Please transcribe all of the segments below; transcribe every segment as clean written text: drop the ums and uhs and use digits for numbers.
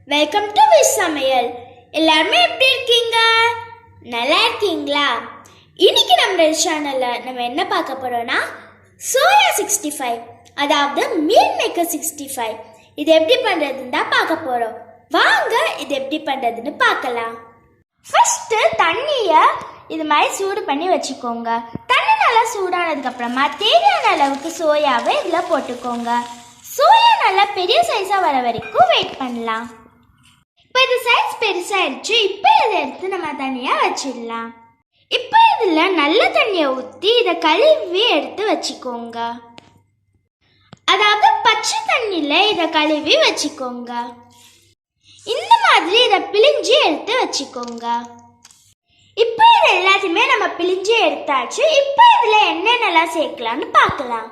Welcome to wish சமையல். எல்லாருமே எப்படி இருக்கீங்க? நல்லா இருக்கீங்களா? இன்னைக்கு நம்ம சேனல்ல நம்ம என்ன பார்க்க போறோம்னா சோயா 65, அதாவது மீல் மேக்கர் 65. இது எப்படி பண்றதுன்னு தான் பார்க்க போறோம். வாங்க இது எப்படி பண்றதுன்னு பார்க்கலாம். ஃபர்ஸ்ட் தண்ணியை இது மாதிரி சூடு பண்ணி வச்சுக்கோங்க. தண்ணி நல்லா சூடானதுக்கு அப்புறமா தேவையான அளவுக்கு சோயாவை இதில் போட்டுக்கோங்க. சோயா நல்லா பெரிய சைஸாக வர வரைக்கும் வெயிட் பண்ணலாம். இப்போ இது சைஸ் பெருசாகிடுச்சு. இப்போ இதை எடுத்து நம்ம தனியாக வச்சிடலாம். இப்போ இதில் நல்ல தண்ணியை ஊற்றி இதை கழுவி எடுத்து வச்சுக்கோங்க. அதாவது பச்சை தண்ணியில் இதை கழுவி வச்சுக்கோங்க. இந்த மாதிரி இதை பிழிஞ்சு எடுத்து வச்சுக்கோங்க. இப்போ இது எல்லாத்தையுமே நம்ம பிழிஞ்சு எடுத்தாச்சு. இப்போ இதில் என்னென்னலாம் சேர்க்கலான்னு பார்க்கலாம்.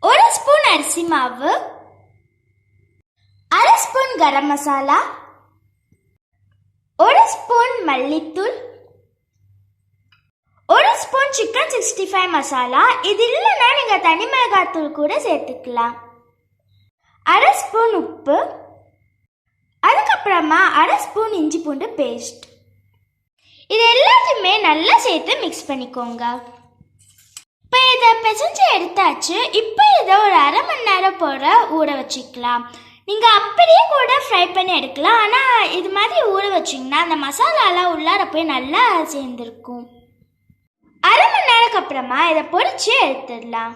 1 ஸ்பூன் அரிசி மாவு, 1/2 ஸ்பூன் கரம் மசாலா, 1 ஸ்பூன் மல்லித்தூள், 1 ஸ்பூன் சிக்கன் 65 மசாலா. இது இல்லைன்னா நீங்கள் தனி மிளகாத்தூள் கூட சேர்த்துக்கலாம். 1/2 ஸ்பூன் உப்பு, அதுக்கப்புறமா 1/2 ஸ்பூன் இஞ்சி பூண்டு பேஸ்ட். இது எல்லாத்தையுமே நல்லா சேர்த்து மிக்ஸ் பண்ணிக்கோங்க. இப்போ இதை பிசைஞ்சு எடுத்தாச்சு. இப்போ இதை ஒரு 1/2 மணி நேரம் போல ஊற வச்சுக்கலாம். நீங்கள் அப்படியே கூட ஃப்ரை பண்ணி எடுக்கலாம். ஆனால் இது மாதிரி ஊற வச்சிங்கன்னா அந்த மசாலாலாம் உள்ளார போய் நல்லா சேர்ந்துருக்கும். 1/2 மணி நேரத்துக்கு அப்புறமா இதை பொரிச்சு எடுத்துடலாம்.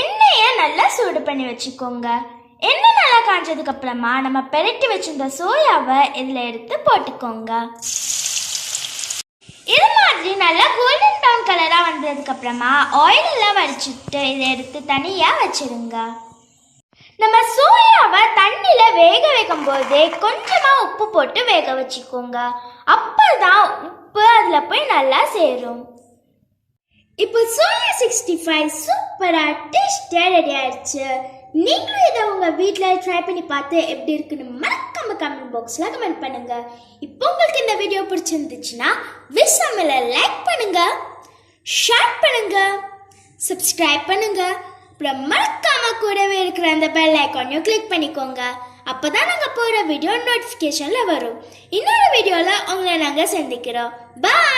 எண்ணெயை நல்லா சூடு பண்ணி வச்சுக்கோங்க. எண்ணெய் நல்லா காஞ்சதுக்கு அப்புறமா நம்ம பெரட்டி வச்சிருந்த சோயாவை இதில் எடுத்து போட்டுக்கோங்க. இது மாதிரி நல்லா கோல்டன் ப்ரௌன் கலராக வந்ததுக்கு அப்புறமா ஆயில் எல்லாம் வடிச்சுட்டு இதை எடுத்து தனியாக வச்சிருங்க. நம்ம சோயாவை தண்ணியில் வேக வைக்கும் போதே கொஞ்சமாக உப்பு போட்டு வேக வச்சுக்கோங்க. அப்போ தான் உப்பு அதில் போய் நல்லா சேரும். இப்போ சோயா 65 சூப்பராக டேஸ்டியாக ரெடி ஆயிடுச்சு. நீங்களும் இதை உங்கள் வீட்டில் ட்ரை பண்ணி பார்த்து எப்படி இருக்குன்னு மறக்காம கமெண்ட் பாக்ஸில் கமெண்ட் பண்ணுங்க. இப்போ உங்களுக்கு இந்த வீடியோ பிடிச்சிருந்துச்சுன்னா விஷ் சமையலை லைக் பண்ணுங்க, ஷேர் பண்ணுங்க, சப்ஸ்கிரைப் பண்ணுங்க. அப்புறம் மறக்காம கூடவே இருக்கிற அந்த பெல் ஐக்கானையும் கிளிக் பண்ணிக்கோங்க. அப்போதான் நாங்கள் போகிற வீடியோ நோட்டிஃபிகேஷனில் வரும். இன்னொரு வீடியோவில் உங்களை நாங்கள் சந்திக்கிறோம். பாய்.